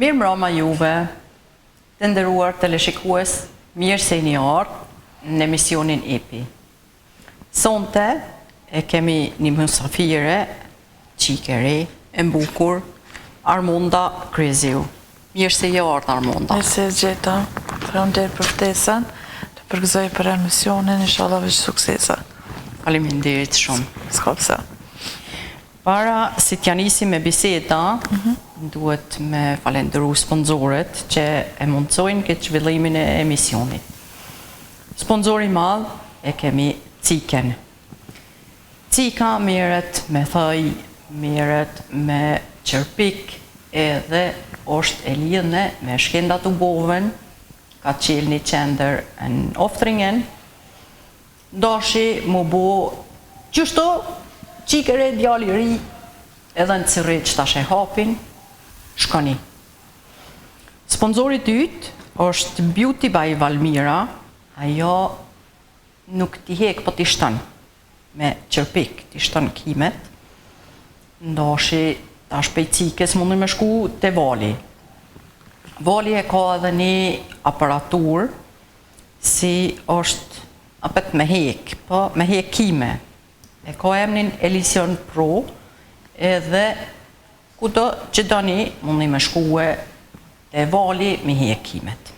Mirë mbrëma juve, të nderuar teleshikues, mirë se jeni ardhur në emisionin EPI. Sonte e kemi një mysafire, qike re, e mbukur, Armonda Kryziu. Mirë se je ardhur Armonda. Mirë se gjeta, faleminderit për ftesën, të përgëzoj për emisionin, inshallah veç suksesa. Faleminderit shumë. S'ka pse. Para si t'ja nisi me biseda, duhet me falendëru sponsorët që e mundsojnë këtë zhvillimin e emisionit. Sponsori madh e kemi Ciken. Cika merret me thoj, merret me qërpik, edhe është e lidhne me shkendat u boven, ka qelë një qender në Oftringen, dashi mu bo qështo qikere djali ri, edhe në cire që tash e hapin, shkoni. Sponsori dytë është Beauty by Valmira, ajo nuk t'i hek, po t'i shton me qërpik, t'i shton kimet, ndashi tash pej cikes mundu me shku te Vali. Vali e ka edhe një aparatur, si është apet me hek, po me hek kime. E ka emnin Elysion Pro, edhe kudo që doni mundi me shkue te Vali me hek kimet.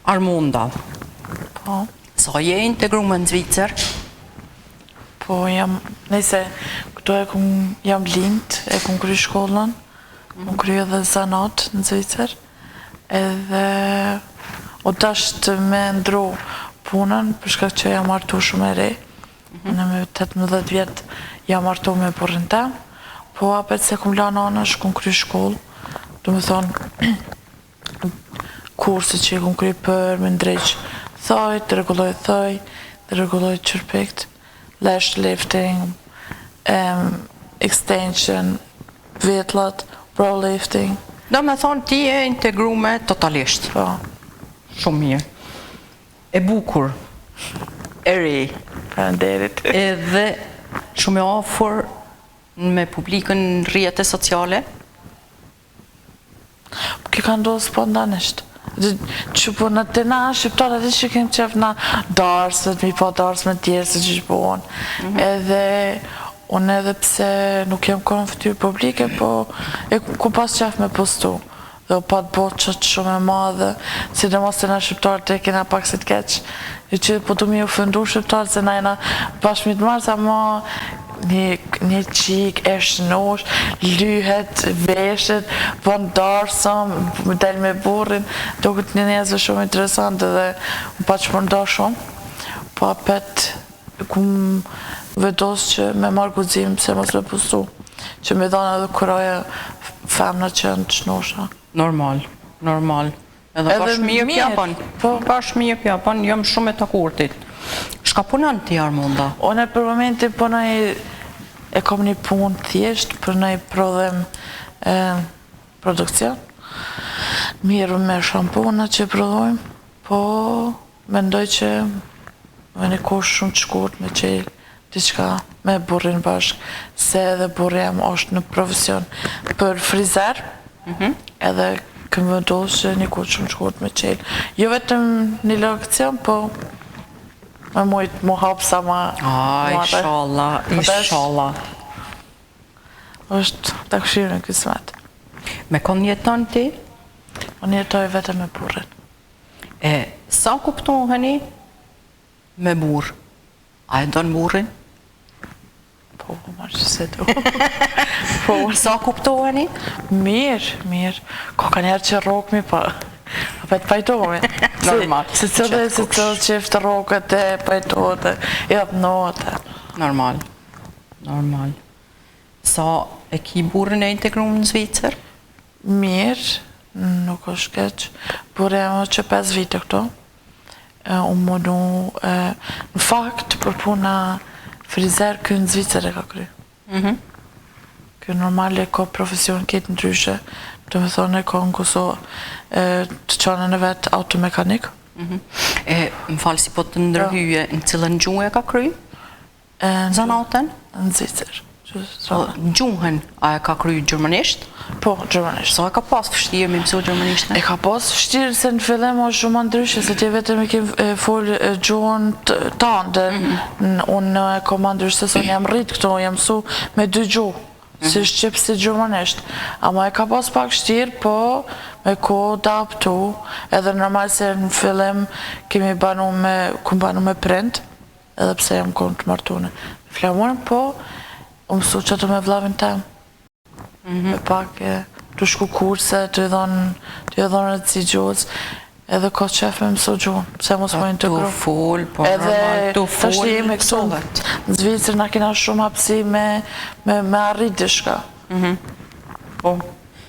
Armonda, Po, sa je integrume në Zvicër? po jam, nëse këto jam lind, e kum kry shkollën, kum kry edhe zanat në Zvicër, edhe o tash të me ndru punën, për shkak që jam martu shumë e re, në me 18 vjetë jam martu me burrin tem, po apet se kum la nanash, kum kry shkollë, do me thonë, kurse që kum kry për me ndreq thoj, të rregulloj qërpikt, lash lifting, extension, vetlat, brow lifting. Do me thonë ti e integrume totalisht. Po, Shumë mirë. E bukur, e re, faleminderit. edhe shumë e afër me publikën në rrjetet sociale. Kjo ka ndodhë spontanisht. Që po në të na shqiptarët e që kemë qef na darsët, mi pa darsë me tjerë se që shbohen. Edhe unë edhe pse nuk jem konë në fytyrë publike, po e ku pas qef me postu. Dhe u pat boqët shumë e madhe, si dhe mos të na shqiptarët e kena pak si t'keq. E që po të mi u fëndu shqiptarët se na jena bashkëmit marë, sa ma një qik, e shnosh, lyhet, veshet, bën darsëm, me del me burrin, do këtë një njëzë shumë interesant dhe më pa që përnda shumë, po apet kum vedos që me marrë guxim se mos me pustu, që me dhanë edhe kuraja femna që në të shnosha. Normal. Edhe bashkë mirë pja pon. Po. Bashkë mirë pja pon, jam shumë e takurtit. Shka punan ti Armonda? One për momentin punoj, e kom një punë thjesht, punoj prodhem produkcion. Mirë me shampona që prodhojmë, po mendoj që me një kohë shumë të shkurt me qelë diçka me burrin bashkë, se edhe burri jam është në profesion për frizer, edhe këmë vendosë që një kohë shumë të shkurt me qelë. Jo vetëm një lokcion, po me mujtë mu hapë sa ma... Inshallah. është të këshirë në kismet. Me kon jeton ti? Unë jetoj vetëm me burrin. E sa kuptoheni me burr? A e don burrin? Po, marë që se do. Po, sa kuptoheni? Mirë. Ko ka njerë që rokmi, pa të pajtohemi. Normal. Se cëllë qiftë rokët e pajtohet, e atë note. Normal. Sa e ki burrin e integruar në Zvicër? Mirë, nuk është keq. Burri jam që 5 vite këto. Unë mundu, në fakt, për puna frizer, kjo në Zvicër e ka kry. Kjo normal e ka profesion këtë ndryshe, të me thonë e ka në Kosovë të qanën e vetë automekanik. Më falë si po të ndërhyje, në cilën gjuhë e ka kry? Zanaten? Në Zvicër. Gjuhën, a e ka kryu gjermanisht? Po, gjermanisht. Sa e ka pas vështirë me mësu gjermanisht? E ka pas vështirë se në fillim është shumë ndryshe, se ti vetëm i ke folë gjuhën tënde. Unë e kam ndryshe se unë jam rritë këto, jam mësu me 2 gjuhë, si shqip si gjermanisht. Ama e ka pas pak vështirë, po me ko adaptu, edhe normal se në fillim kemi banu me print, edhe pse jam konë të martune. Flamurën, po, u mësu që të me vlavin tem. Me pak të shku kurse, të i dhonë të si gjuhës, edhe ka qef me mësu gjuhën, pse mos mojnë të gru. Tu full, po normal, tu full. Edhe të jemi këtu, në Zvicër na kena shumë hapsi me arrit dishka. Po,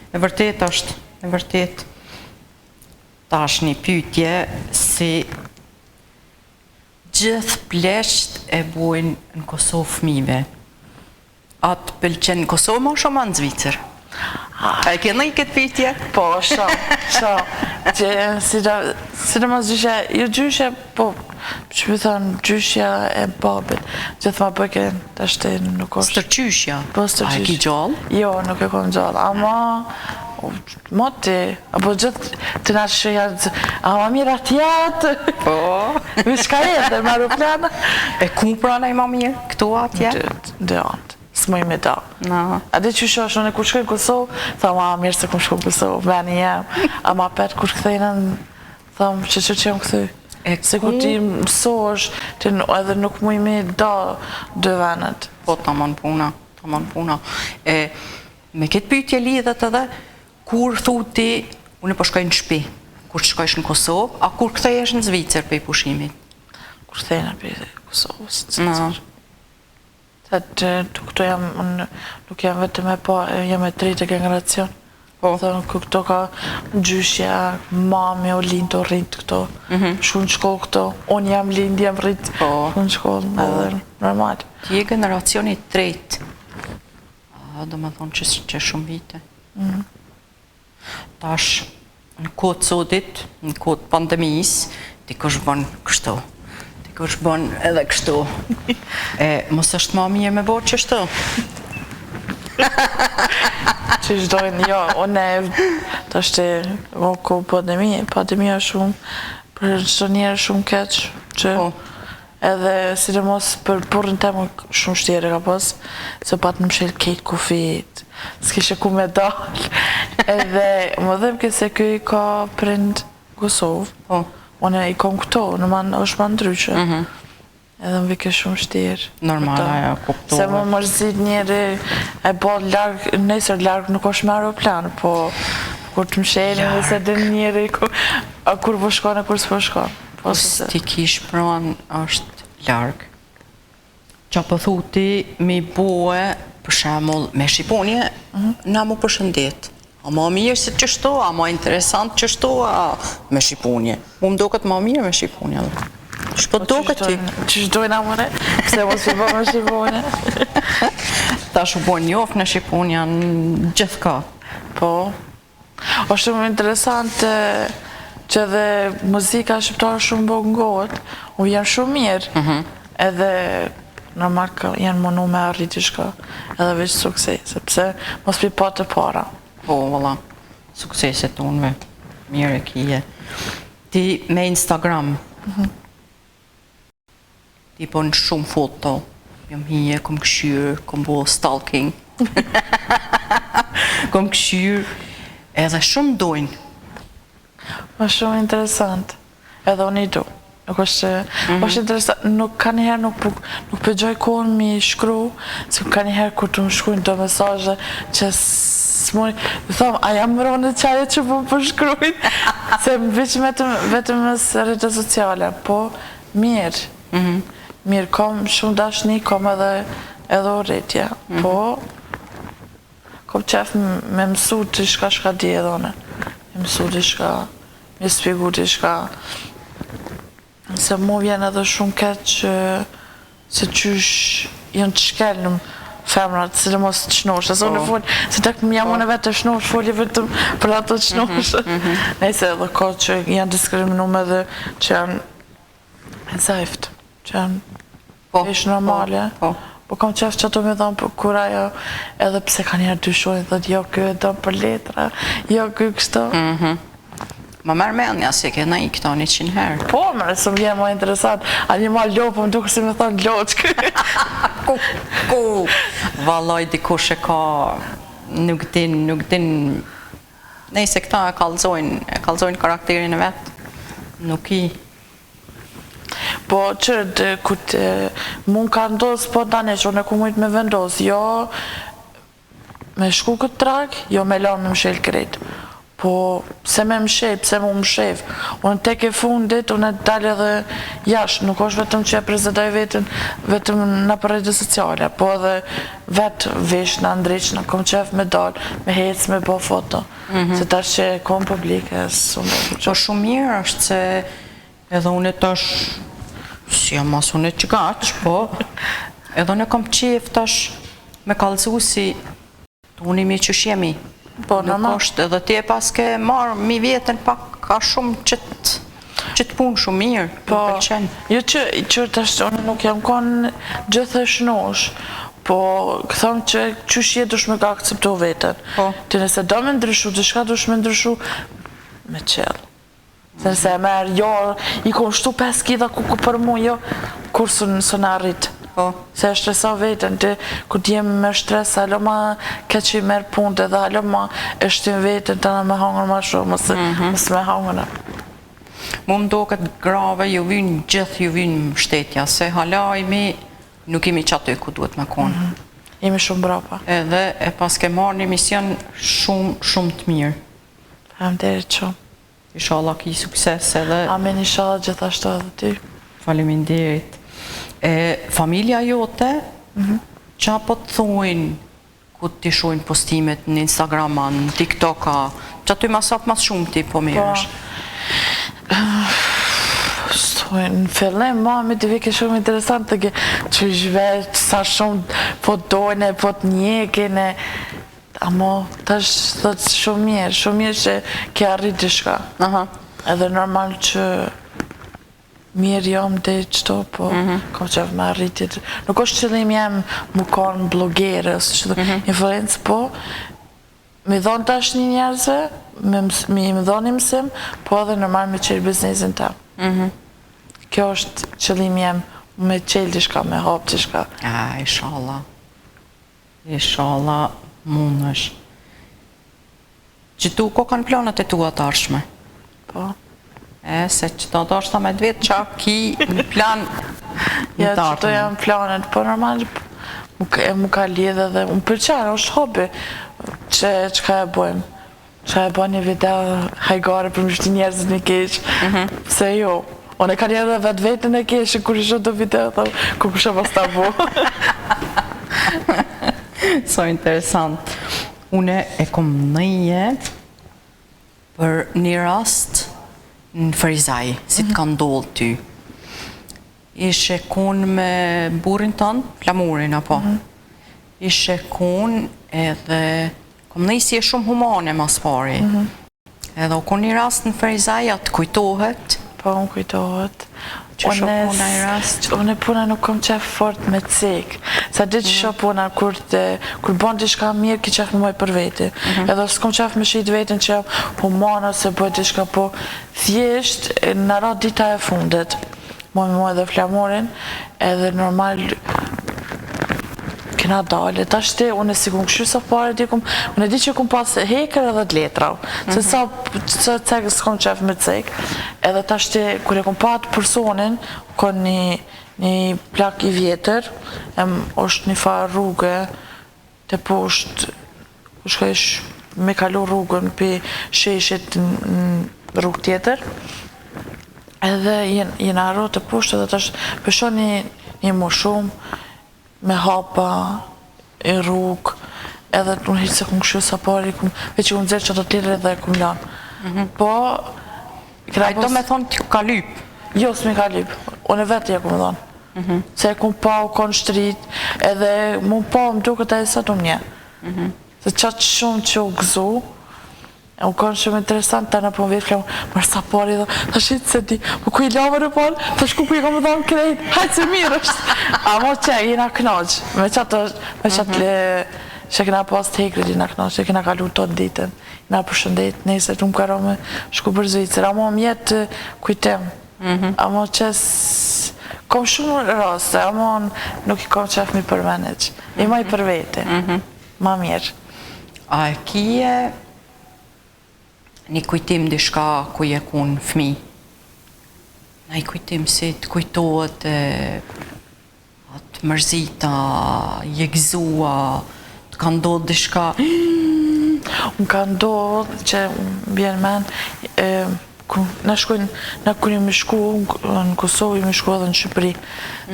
e vërtet është, e vërtet. Ta është një pyetje si gjithë plesht e bujnë në Kosovë fëmijëve. Atë pëlqen në Kosovë ma shumë në Zvicër? A e kena i këtë pyetje? Po, shumë. Sidomos gjyshe, po, që më thonë gjyshja e babit. Gjithë ma bëken, të ashtë nuk është. Stërqyshja? Po, stërqyshja. A e ki gjallë? Jo, nuk e kom gjallë, ama... Moti, apo gjithë të nga që janë, ama mirë atjetë. Po. Vishka jetë, në aeroplana. E ku prana i ma mirë, këtu atje? Dhe antë, s'moj me da. A dhe që shosh, unë e kur shkoj në Kosovë, thamë, mirë se kum shku në Kosovë, veni jem. Ama petë kur këthejnë, thamë, që jam këthy. Se kur ti mësosh, edhe nuk muj me da 2 venet. Po, ta mon puna, ta mon puna. Me këtë pyetje lidhet edhe, kur thu ti, unë po shkoj në shtëpi, kur shkojsh në Kosovë, a kur kthehesh në Zvicër për pushimit? Kur kthehena për Kosovës, në Zvicër. Këto jam, nuk jam vetëm e pa, jam e 3. generacion. Këto ka gjyshja, mami o lind o rrit këto, shku në shkollë këto, unë jam lind, jam rrit, shku në shkollë, edhe normal. Ti je generacioni 3. Do me thonë që shumë vite. Tash, në kodë sotit, në kodë pandemis, ti kësh bën kështu, ti kësh bën edhe kështu. Mos është ma mirë me bërë qështu? Që shdojnë, jo, unë të ashtë ko pandemia shumë, për qëto njerë shumë keqë, që edhe sidomos për burrin temë shumë shtjere ka pas, se patë në mshel kejtë kufit, s'kishe ku me dalë, edhe më dhem këse kjo i ka prind Kosovë, unë i kom këto, është ma ndryqe, edhe më vike shumë shtjerë. Normal, aja, kuptohet. Se më mërzit njeri e bod largë, nesër largë nuk është me aeroplan, po kur të mshelin dhe se din njeri, kur po shkone, kur s'po shkone. Ti kish pranë është largë. Qa po thuti mi bue, për shemull, me Shqiponje, na mu përshëndet. A ma mirë se qështu, a ma interesant qështu, a me Shqiponje. Mu më do këtë ma mirë me Shqiponje. Shpo do këtë ti? Qështë dojnë amore? Pse mos për bërë me Shqiponje? Ta shu bo njofë në Shqiponja në gjithë ka. Po. O shumë interesant që edhe muzika shqiptarë shumë bëngohet, u janë shumë mirë, edhe normal janë mënu me arriti shka, edhe veç sukses, sepse mos pi pa të para. Po, valla, sukseset unëve, mirë e kije. Ti me Instagram, ti po në shumë foto, jam hije, kom këshyrë, kom bo stalking, kom këshyrë, edhe shumë dojnë. Ma shumë interesant, edhe unë i du. Nuk është interesant, nuk ka njëherë nuk përgjoj kohën mi shkru, se ka njëherë kur të më shkrujnë do mesazhe që s'moni, thom, a jam mëronë të qaje që po përshkrujnë, se më veqë vetëm së rrëte sociale, po mirë, mirë, kom shumë dashni, kom edhe urritja, po kom qef me mësu të shka di edhe one. Mësu t'i shka, me spigu t'i shka. Se mu vjen edhe shumë keq se qysh janë të shkel në femrat, si dhe mos të qnosh. Se unë folë, se tek jam unë vetë të shnosh, folje vetëm për ato të qnosh. Nejse edhe ka që janë diskriminume dhe që janë zajft, që janë pesh normale. Po kam qef që ato me dhamë për kur ajo, edhe pse ka njerë dyshojnë, dhe jo kjo e dhamë për letra, jo kjo kështu. Ma merë menja se kena i këta 100 herë. Po, mërë, së më vjen më interesant, animal lopë, më duke si me thonë loqë. Ku, valoj dikush e ka, nuk din, nejse këta e kalzojnë karakterin e vetë, nuk i. Po, qërë, këtë mund ka ndosë, po tani që unë e ku mujtë me vendosë, jo me shku këtë trag, jo me lanë me mshelë krejtë. Po, se me mshej, pse mu mshev, unë tek e fundit, unë e dalë edhe jashtë, nuk është vetëm që e prezentoj vetën, vetëm në për rejtë sociale, po edhe vetë vesh në ndryqë, në kom qef me dalë, me hecë, me bo foto, se tash që kom publike, Po shumë mirë është se edhe unë tash, si jam mas unë që gaqë, po, edhe unë kom qef tash me kalzu si unë imi që shjemi. Po, nuk është, edhe ti e pas ke marë mi vjetën pak ka shumë që të punë shumë mirë, po, jo që tash unë nuk jam konë gjithë e shnosh, po këthom që qëshje dush me ka akceptu vetën. Ti nëse do me ndryshu, dishka dush me ndryshu, me qelë. Se nëse e merë, jo, i kom shtu 5 kida ku për mu, jo, kur së në arritë. Se e shtresa vetën, ti ku t'jem me shtres, halo ma ke që i merë punët edhe halo ma e shtim vetën të në me hangër ma shumë, mësë me hangër. Mu më do këtë grave ju vynë gjithë ju vynë mështetja, se hala imi nuk imi që aty ku duhet me konë. Imi shumë brapa. Edhe e pas ke marrë një mision shumë të mirë. Faleminderit shumë. Inshallah ki sukses edhe. Amen, inshallah gjithashtu edhe ty. Faleminderit. Familja jote, qa po të thujnë ku të shojnë postimet në Instagrama, në TikToka, që aty mas shumë ti po mirë është? Në fillim, mami të vike shumë interesant të që zhveç, sa shumë po dojnë, po të njekin, amo tash thot shumë mirë që ke arrit dishka. Edhe normal që mirë jam dhe qëto, po kam qef me arritit. Nuk është qëllim jem më konë blogere, influencë, po me dhonë tash një njerëzve, me dhonë një mësim, po edhe normal me qelë biznesin ta. Kjo është qëllim jem me qelë dishka, me hapë dishka. Inshallah. Inshallah mund është. Gjithu, ko kanë planët e tua të arshme? Po. Se që do të është me dvetë qa ki në plan në të Ja, që to janë planet, po normal mu ka lidhe dhe më përqanë, është hobi që ka e bojmë. Që e bojmë një video hajgare për mështi njerëzit një keqë, se jo. Unë e ka një edhe vetë vetën e keqë, kur isho do video, ku kusha pas ta bo. So interesant. Une e kom nëje për një rast në Ferizaj, si të ka ndollë ty. Ishe kun me burin tënë, flamurin, apo? Ishe kun edhe, kom nëjsi e shumë humane mas pari. Edhe u kun një rast në Ferizaj, atë kujtohet. Po, më kujtohet. Që shumë puna i rast? Unë e puna nuk kom qef fort me cek. Sa dit që shumë puna, kur bon t'i mirë, ki qef me moj për veti. Edhe s'kom qef me shqit vetin që jam humana, se bëjt t'i po thjesht, në ra dita e fundit. Moj me moj dhe flamorin, edhe normal kena dalë. Ta shte, unë e si kum këshu sa pare, unë e di që kum pas hekër edhe të letra. Se sa cekë s'kom qef me cekë. Edhe ta shte, kër e kum patë personin, ka një plak i vjetër, është një farë rrugë, të poshtë, është me kalu rrugën për sheshit në rrugë tjetër. Edhe jenë arro të poshtë, edhe ta shte, pëshon një më shumë, me hapa, e rrugë, edhe unë hiqë se këmë këshu sa pari, veç që unë zërë që të tjere dhe këmë lanë. Po... A i do me thonë të ka lypë? Jo, s'mi ka lypë, unë e vetë ja këmë thonë. Se këmë pa u konë shtrit, edhe mu pa më duke të e sa të një. Se qatë shumë që u gëzu, U kanë shumë interesant, ta në po më vetë mërë sa pari dhe, ta shqitë se di, po ku I lavër e parë, ta shku ku I ka më dhamë krejt, hajtë se mirë është. Amo që jena knaqë, me qatë që kena pas të hekrit jena knaqë, që kena kalu të ditën, jena përshëndet, nëse të më karo me shku për Zvicër, amo më jetë kujtem, amo që kom shumë raste, amo nuk I kom qef mi përmeneq, I ma I për vete, ma mirë. A e kije një kujtim dishka ku je kun fmi? Në I kujtim si të kujtohet atë mërzita, je gëzua, të ka ndodhë dishka? Unë ka ndodhë që bjenë men, në kërë më shku në Kosovë, më shku edhe në Shqipëri,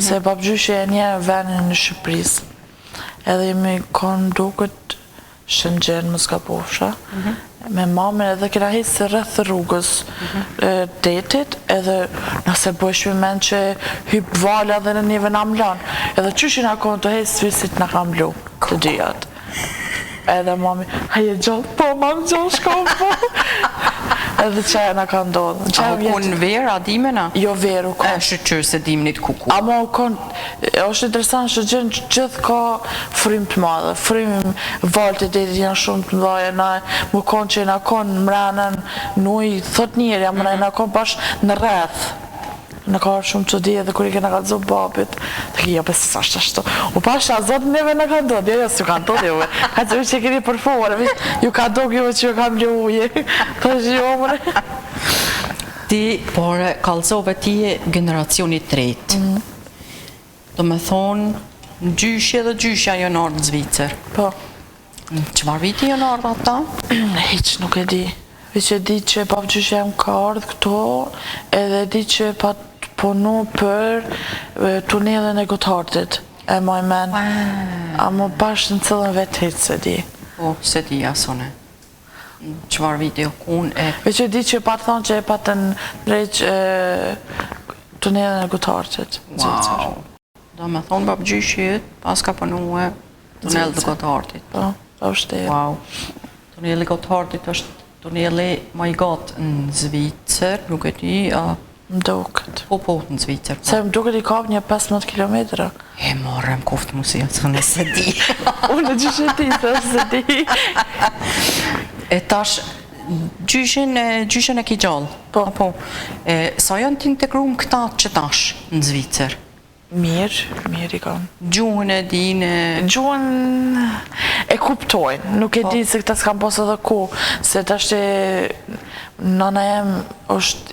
se babgjyshe e një venin në Shqipëris, edhe jemi kanë duket Shënxhen, më s'ka pofsha, me mamën edhe kena hisë rreth rrugës detit, edhe nëse bësh me men që hyp vala dhe në njëve në amlan, edhe qyshin akon të hisë visit në kam lu, të dijat. Edhe mami, haje gjallë, po, mamë gjallë, shka po. Edhe që në ka ndodhë. A u konë verë, a dimena? Jo verë u konë. E shëqërë se dimnit kuku. Amo u konë, është interesant që gjithë ka frim të madhe, frim valët e janë shumë të mdhaje, na më konë që na konë mrenën, nuj, thot njeri, amë na konë bashkë në rreth. Në ka shumë që di edhe kër I kena ka zotë babit, të kja pësë sa shtë ashtu. U pasha, zotë neve në ka ndodhë, jo, s'ju ka ndodhë juve. Ka që që keni përforë, ju ka ndodhë juve që ju ka mlju uje. Të është jo, mëre. Ti, por, kalzove ti e generacioni tretë. Do me thonë, në gjyshje dhe gjyshja janë ardhë në Zvicër. Po. Në qëfar viti janë ardhë ata? Hiq nuk e di. Veç e di që babgjyshe jam ka ardhë këto, edhe di që pa punu për tunelën e Gotthardit, e moj men. A më bashkë në cëllën vetë hitë se di. Po, se di asone. Qëfar video kun e... Veç e di që pa të thonë që e pa të ndreq tunelën e Gotthardit. Wow. Do me thonë babgjyshit, pas ka punu e tunelën e Gotthardit. Po, pa vështirë. Wow. Tunelën e Gotthardit është tuneli ma I gatë në Zvicër, nuk e ti... Më duket. Po, në Zvicër. Se më duket I kap një 15 kilometra. E marrëm koftë musia, së në se di. Unë gjyshe ti, se di. E tash, gjyshen e ki gjallë. Po. Sa janë t'integru më këta që tash në Zvicër? Mirë I kam. Gjuhën e dine... Gjuhën e kuptojnë, nuk e di se këta s'kam posë edhe ku, se ta shte nana jem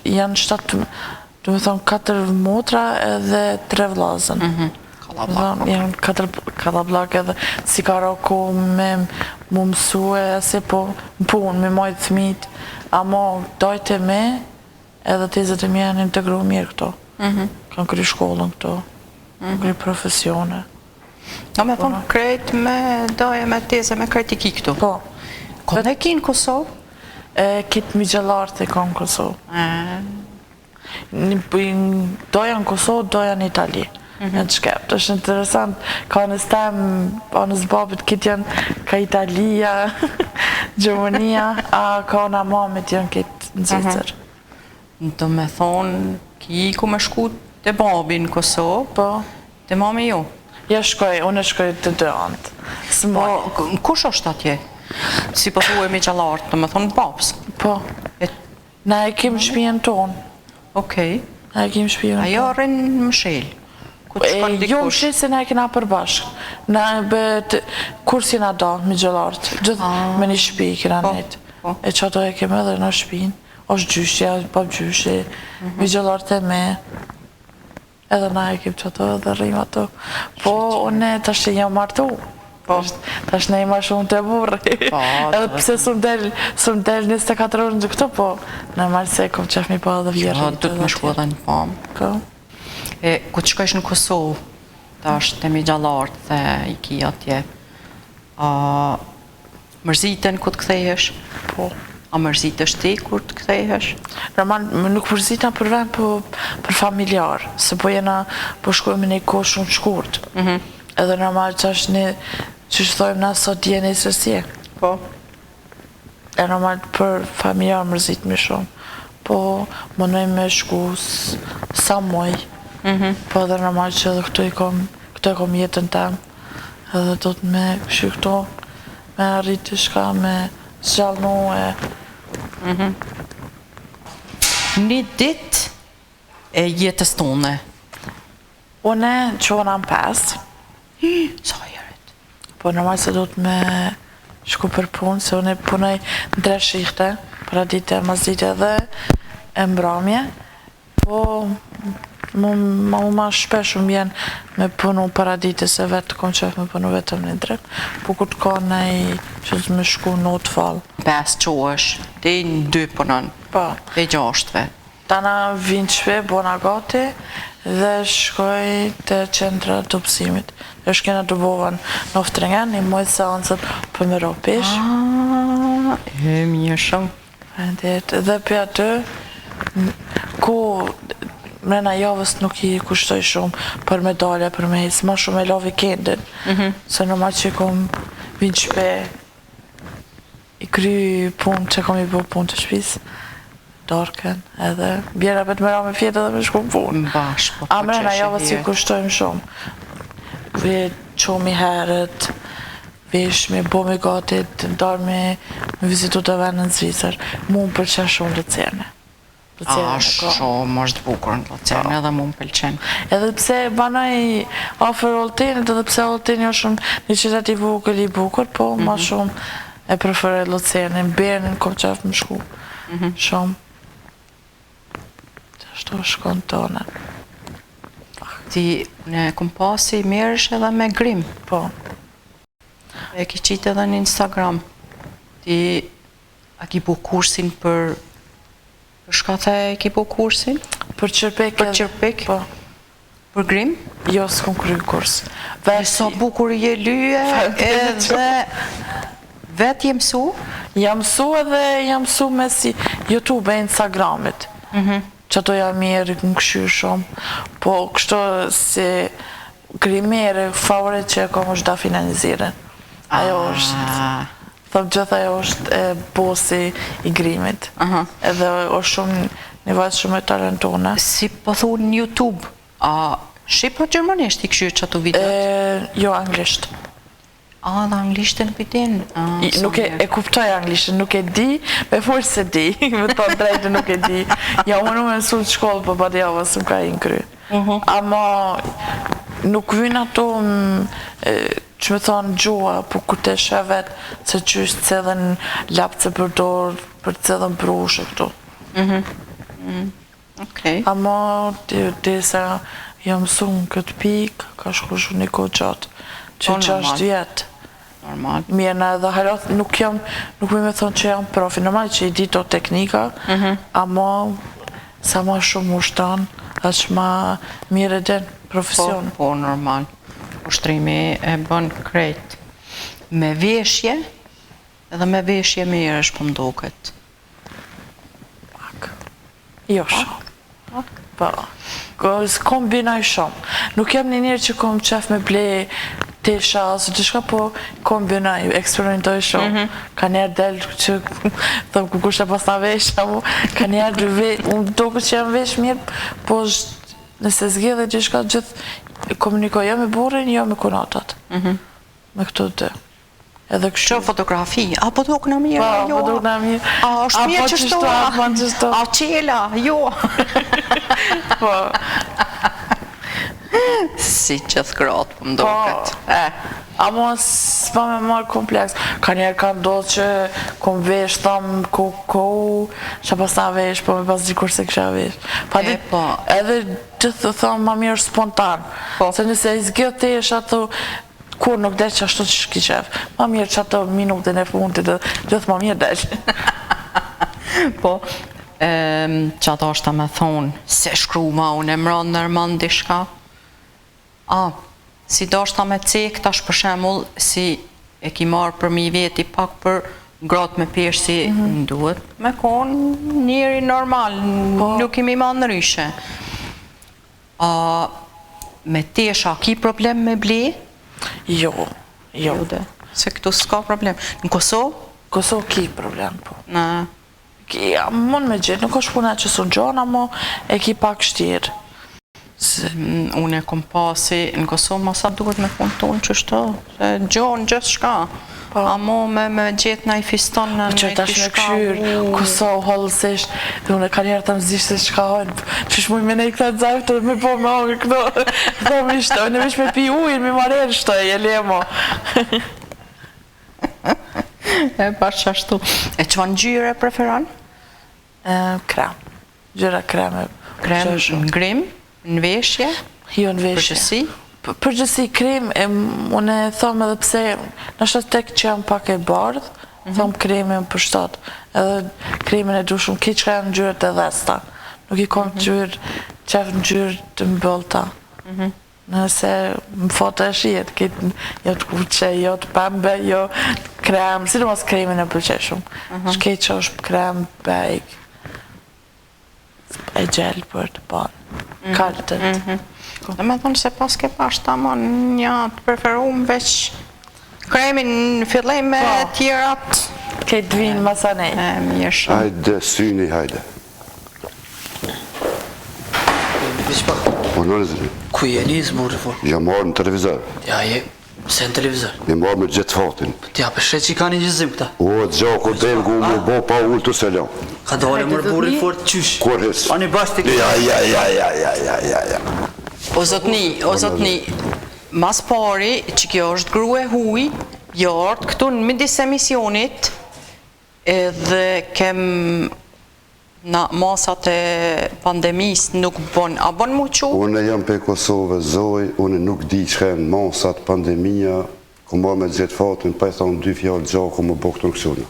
janë 7, du me thonë 4 motra edhe 3 vlazën. Janë 4 kalablak edhe si ka rako me mu mësue, se po më punë, me majtë thmit, amo dojtë e me edhe tezët e mje janë integru mirë këto. Kanë kry shkollën këto. Kry profesione. Do me thonë krejt me doje, me teze, me krejt I ki këtu? Po. Kënë e ki në Kosovë? Kitë Migjellartë e ka në Kosovë. Doja në Kosovë, doja në Itali. Në të shkept, është interesant. Ka në stem, anës babit, kitë janë ka Italia, Gjermania, a ka në mamit janë kitë në Zvicër. Do me thonë, ki ku me shku të babi në Kosovë, Po. të mami ju? Ja shkoj, unë shkoj të dy antë. Po, kush është atje? Si po thuaj me gjallartë, do me thonë babës? Po. Na e kim shpijen tonë. Okej. Na e kim shpijen tonë. Ajo rrinë në mshel? Jo më shqe se na e kena përbashkë. Na e bëtë kursi na da, me gjallartë. Gjithë me një shpi kena nejtë. E që ato e kem edhe në shpijen. është gjyshja, pa gjyshje, me gjallartë e me. Edhe na e kim që ato edhe rrim ato. Po, une tash që jam martu. Tash ne ima shumë të burri. Edhe pse së më del 24 orë në këto, po në marrë se kom qef mi pa edhe vjerë. Ja, du të më shku edhe një pamë. Ku të shkojsh në Kosovë, tash të mi gjallartë dhe i ki atje, mërziten ku të kthehesh? Po. A mërzitesh ti kur të kthehesh? Normal, nuk mërzita për vend, po për familjar, se po jena, po shkojmë në një kohë shumë shkurt. Edhe normal që është një, që shthojmë na sot dje në sërsie. Po. e normal për familjar mërzit më shumë. Po, mënoj me shku sa muj. Po edhe normal që edhe këtu e kom jetën tem. Edhe do të me këshu këto, me arritë shka, me zgjallnu e... Një dit e jetës tone. Une qona në 5. Sa herët? Po normal se do të me shku për punë, se une punoj në 3 shihte, pra dite, mazdite dhe e mbramje. Po, ma shpesh më vjen me punu para dite, se vetë kom qef me punu vetëm një drejt. Po kur të ka nej që të me shku në të falë. 5 qosh, ti në 2 punon. Po. E 6 vet. Tana vinë shpe, bona gati, dhe shkoj të qendra të pësimit. Dhe shkena të bovan në oftringen, një mojtë seancët për me ro pesh. E mirë shumë. Dhe për aty, ku mrena javës nuk i kushtoj shumë për medalje, për me hisë, ma shumë e lavi kendin. Se normal që kom vinë shpe, i kry punë që kom i bo punë të shpisë. Darken, edhe bjera për të mëra me fjetë edhe me shku punë. Bashkë, po A mrena javës i kushtojmë shumë. Ve qomi herët, veshmi, bomi gatit, ndarë me vizitu të venë në Zvicër. Mu më pëlqen shumë Lucerne. Shumë është bukur në Lucerne, edhe mu më pëlqen. Edhe pse banoj afer Oltenit, edhe pse Olteni është shumë një qytet i vogël i bukur, po ma shumë e preferoj Lucernin, Bernin, kom qef më shku. Shumë. Shto shkon tonë. Ti ne kom pasi mirësh edhe me grim. Po. E ki qitë edhe në Instagram. Ti a ki bu kursin për shka the e ki bu kursin? Për qërpek. Për qërpek? Po. Për grim? Jo, s'kom kry kurs. E sa bukur je lyje edhe vetë je mësu? Jam mësu edhe jam mësu me si YouTube e Instagramit. Që ato jam mirë, më këshyrë shumë. Po, kështu si grimere, favorit që e kom është Dafi Naniziren. Ajo është, thëmë gjithë ajo është bosi i grimit. Edhe është shumë, një vajtë shumë e talentone. Si po thunë në YouTube, a shqip o gjermanisht i këshyrë që ato videot? Jo, anglisht. A, dhe anglishtë në pitin? Nuk e kuptoj anglishtë, nuk e di, me forës se di, me të drejtë nuk e di. Ja, unë me mësu të shkollë për badi javës, më ka i në kry. Ama nuk vynë ato që me thonë gjua, po ku të shevet, se që është cedhen lapë të përdor, për cedhen brushë, këto. Ama, dhe se jam mësu në këtë pikë, ka shku shumë një kohë gjatë, që 6 vjetë. Normal. Mirë në edhe halat, nuk me thonë që jam profi, normal që i di to teknika, ama sa ma shumë ushtan, është ma mirë e den profesion. Po, normal. Ushtrimi e bën krejt. Me veshje, edhe me veshje mirë është po mduket. Jo shumë. Po, kombinoj shumë. Nuk jam një njerë që kom qef me ble tesha, ose të shka, po kombinoj, eksperimentoj shumë. Ka njerë delë që, thëmë ku kushtë pas në vesha mu, ka njerë unë do këtë që jam vesh mirë, po nëse zgjë dhe gjithka gjithë komunikoj jo me burin, jo me kunatat. Me këto të. Edhe kështu. Që fotografi, a po duk në mirë, jo? Po duk në mirë. A është mirë që shto, a qela, jo? Po. Si që thkrat, po mdoket. Amo s'pa me marrë kompleks. Ka njerë ka ndodhë që kom vesh, thamë, që pas ta vesh, po me pas dikur se kësha vesh. Edhe që të thamë ma mirë spontan. Se nëse i zgjët të esh ato, kur nuk del që ashtu që shki qef. Ma mirë që ato minutën e fundit dhe gjithë ma mirë del. Po, që ato është ta me thonë, se shkru ma unë e mronë nërmën dishka. Si do është ta me cek, tash për shemull, si e ki marë për mi veti pak për gratë me pesh si duhet me konë njëri normal, nuk imi ma në ryshe. Me tesha, ki problem me ble? Jo. Se këtu s'ka problem. Në Kosovë, Kosovë ki problem po. Na. Ja, mund me gjithë, nuk është puna që sun gjona, mo e ki pak shtirë. Unë e kom pasi në Kosovë ma sa duhet me punë tonë që shto, se gjonë gjithë shka. Amo me gjithë na i fiston në Që tash me këshyrë, Kosovë, hollësisht, dhe unë e ka njerë të më zishtë se shka hojnë, që shmuj me ne i këta dzajftë dhe me po me ongë këto, dhe me ishtë, në vish me pi ujnë, me marerë shto e jelemo. E bashkë ashtu. E që në gjyre preferan? Krem, gjyra kreme. Krem në grim, në veshje? Jo në veshje. Përgjësi? Përgjësi krem, unë e thom edhe pse, nështë tek që jam pak e bardh, thom kremin për shtatë, edhe kremin e du shumë ki që ka janë gjyrët e dhesta, nuk i kom gjyrë, qef në gjyrë të mbëllta. Nëse më foto e shijet, kitë jo të kuqe, jo të pembe, jo krem, si të mos kremin e përqe shumë, shkej që është krem bejk, e gjelë për të banë, kartët. Dhe me thonë se pas ke pas ta më një të preferuar veç kremin në fillim me tjerat. Këtë vinë masanej. Mirë shumë. Hajde, syni, hajde. Po në nëzëri, Ku jeni, zmurë fort? jam marrë në televizor. Ja, se në televizor. Jam marrë me gjithë fatin. Ja, për shet që i ka një gjizim këta. O, gjako delgu me bo pa ullë të selam. Ka dole mërë burri fort qysh. Kur hes? Ani bashkë të Ja. O zotni, mas pari që kjo është grue huj, jartë këtu në midis emisionit, edhe kem na masat e pandemis nuk bon, a bon mu qu? Unë jam pe Kosovë, zoj, unë nuk di që në masat, pandemia, ku marrë me gjithë fatin, pa e thonë 2 fjallë gjako më bëhë këtë në kësuna.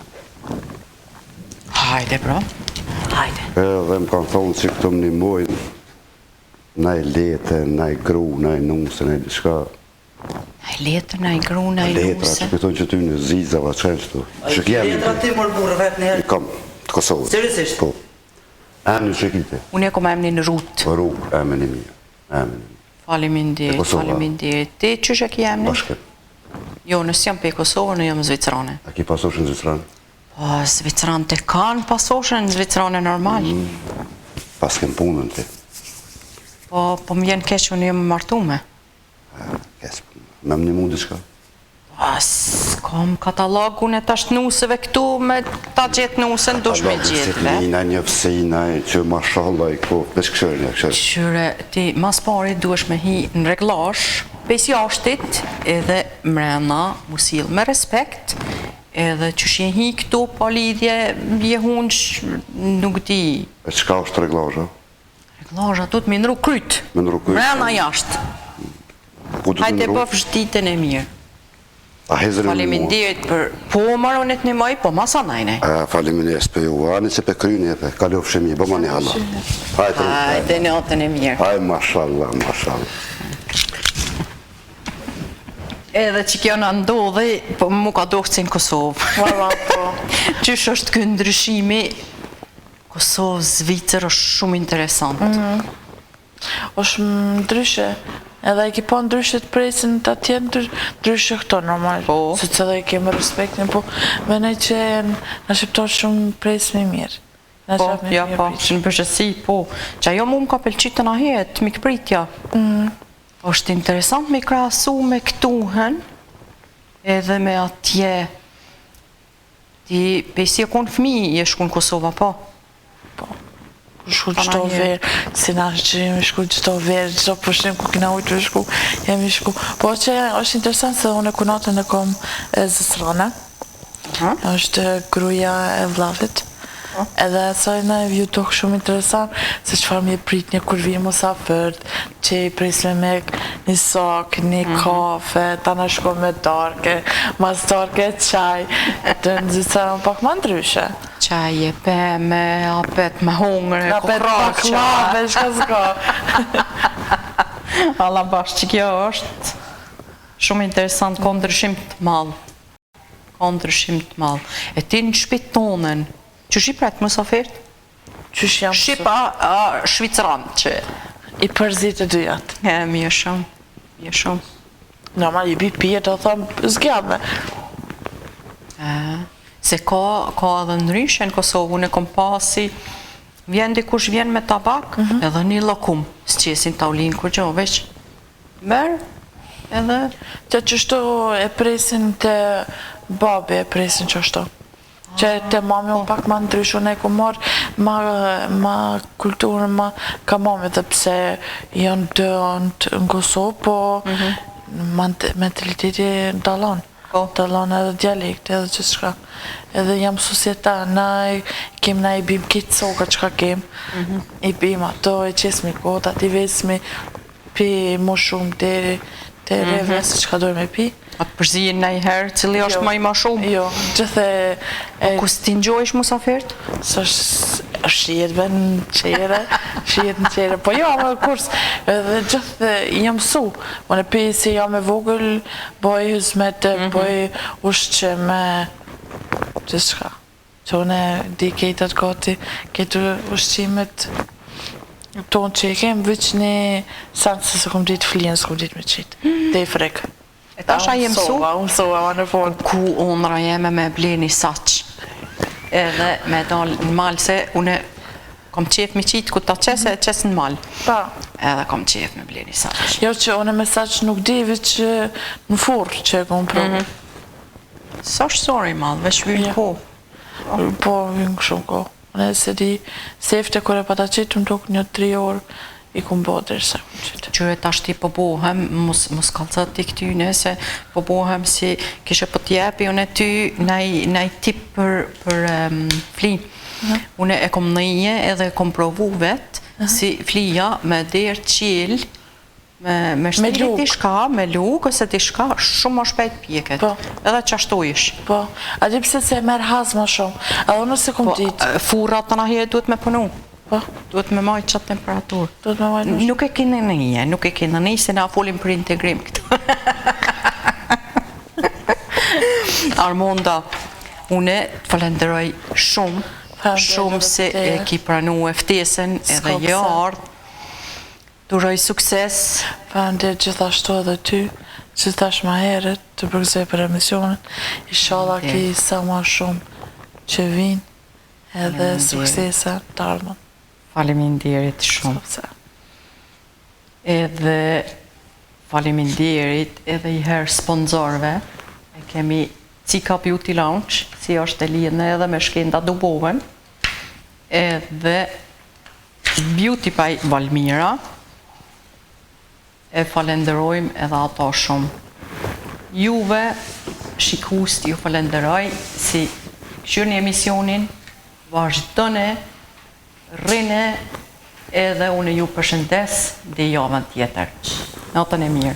Hajde, bro. Hajde. Edhe më kanë thonë që këto më një mojnë, na i lete, na i gru, na i nuse, na i shka... Na i letë, na i gru, na i Letra, nuse. që këtojnë që ty në zizava, që qështu. Që kjemi Letra ti mërë burë vetë i njerë. kam të Kosovës. Seriosisht? Po. Emni që kite. Unë e kom emni në rrutë. Po rrugë, emni mirë. Emni mirë. Faleminderit, E Kosova. faleminderit. Ti që që ki emni? Bashke. Jo, nësë jam pe Kosovë, në jam Zvicrane. A ki pasosh në Zvicranë? Po, Zvicranë të kanë pasoshën, në Zvicrane normal. Pas kem punën ti. Po më vjen keq unë jam martume. Kes, me më një mundi qka? Kom katalogun e tash nusëve këtu me ta gjithë nusën dush me gjithë. Sitlina, një fësina, që mashallah i ko, veç këshërën e këshërën. Qyre, ti mas pari duesh me hi në reglash, pes jashtit, edhe mrena musil me respekt, edhe që shje hi këtu pa lidhje, bje hunç, nuk di. E qka është reglazha? Reglasha du të minru kryt, Me nru kryt. mrena jashtë. Ku të Hajde nru? bëfsh ditën e mirë. A hezër e në mua? Faleminderit për po maronit një maj, po masa najne. Faleminderit për ju, ani që pe kryni e pe, kalov shemi, bëma një hala. Hajde, Hajde natën e mirë. hajde, mashallah, mashallah. Edhe që kjo në ndodhi, po mu ka dohë që në Kosovë. Valla, po. Qysh është kë ndryshimi, Kosovë, Zvicër është shumë interesant. është ndryshe, edhe i ki po ndryshe të presin të atje ndryshe këto normal, Po. se që dhe i kemë respektin, po venej që në shqiptar shumë pres me mirë. Po, ja, po, që në përgjësi, po. Që ajo mu më ka pëlqit të nahet, mi këpritja. është interesant me krahasu me këtuhen, edhe me atje. Ti, pesi e konë fmi, je shku në Kosova, po? Shku qëto verë, si na që jemi shku qëto verë, qëto përshim ku kina ujtë shku, jemi shku. Po që është interesant se unë e kunatën e kom e Zësrana, është gruja e vllavit, edhe saj na e vju tokë shumë interesant, se qëfar mi e prit një kur vijë musafërt, që i pres me mek një sak, një kafe, ta në shko me darke, mas darke qaj, të në Zësrana pak ma ndryshe. Qaj e peme, apet me hongre, Apet baklave, shka s'ka. Alla bash që kjo është shumë interesant, ka ndryshim të malë. Ka ndryshim të malë. E ti në shpit tonën, që shqiprat më sofirt? Qysh jam Shqipa shvicaran që i përzit e dyjat. e mi e shumë, mi e shumë. Normal, i bi pije të thëmë zgjame. Se ka edhe ndryshe në Kosovë, unë e kom pasi, vjen dikush vjen me tabak, edhe një lokum, s'qesin taulinë kur gjo, veç merë, edhe... Që qështu e presin të babi, e presin qështu. Që të mami unë pak ma ndrysh, unë e ku marrë ma kulturën, ma ka mami dhe pse janë dënë në Kosovë, po mentaliteti dalon. Dalon edhe dialekt, edhe që shka. Edhe jam sosieta, na i bim kitë soka që ka kem, i bim ato, i qesmi kota, i vesmi pi më shumë deri të revnes që ka dojmë e pi. A të përzijin në i herë, cili është ma i ma shumë? Jo, gjithë Po kus ti njojsh musafirt? së shijet be në qere, po jo, me kurs, edhe gjithë jam su, më në pi si jam e vogël, boj hëzmete, boj ushqime, gjithë shka. Që une di kejtat gati, ketu ushqimet tonë që i kem, vëq një sanë se se kom ditë flijen, se kom ditë me qitë, dhe i frekë. E tasha jem su? Unë sova, ma në fond. Ku ondra jeme me bleni saq. Edhe me dalë në malë, se une kom qef me qitë, ku ta qese, qesë në malë. Pa. Edhe kom qef me bleni saq. Jo që une me saq nuk di, veç në furë që e kom provu. Sa është sori malë, veç vynë po. Po, vynë shumë ko. Une se di, sefte kore pa ta qitë, më tuk një 3 orë, i kom bo dërsa kom qitë. Qyre tash ti po bohem, mos kalcat ti këtyne, se po bohem si kishe po t'jepi, une ty naj tip për flinë. Une e kom nëje edhe e kom provu vetë, si flija me derë qilë, me shtili t'i shka, me lukë, ose t'i shka, shumë më shpejt pjeket. Po. Edhe qashtu ish. Po, a di pse se e merë hazma shumë, edhe unë se kom ditë. Furrat të nahje duhet me punu. Po, Duhet me majtë qatë temperaturë. do të me vajtë më Nuk e kene nëje, nuk e kene nëje, se na folim për integrim këtu. Armonda, une të falenderoj shumë, shumë se e ki pranu e ftesen edhe S'ka jo pse. ardhë. Duroj sukses, Falenderoj gjithashtu edhe ty, që tash ma herët të përgëzoj për emisionet. Inshallah ki sa ma shumë që vinë edhe Faleminderit. suksese të ardhmen. faleminderit shumë. Sepse. Edhe faleminderit edhe i herë sponsorve. E kemi Cika Beauty Lounge, si është e lidhë edhe me Shkenda Duboven. Edhe Beauty by Valmira. E falenderojmë edhe ato shumë. Juve, shikust, ju falenderoj si këshyrni emisionin, vazhdone, rrine, edhe unë ju përshëndes dhe javën tjetër. Natën e mirë.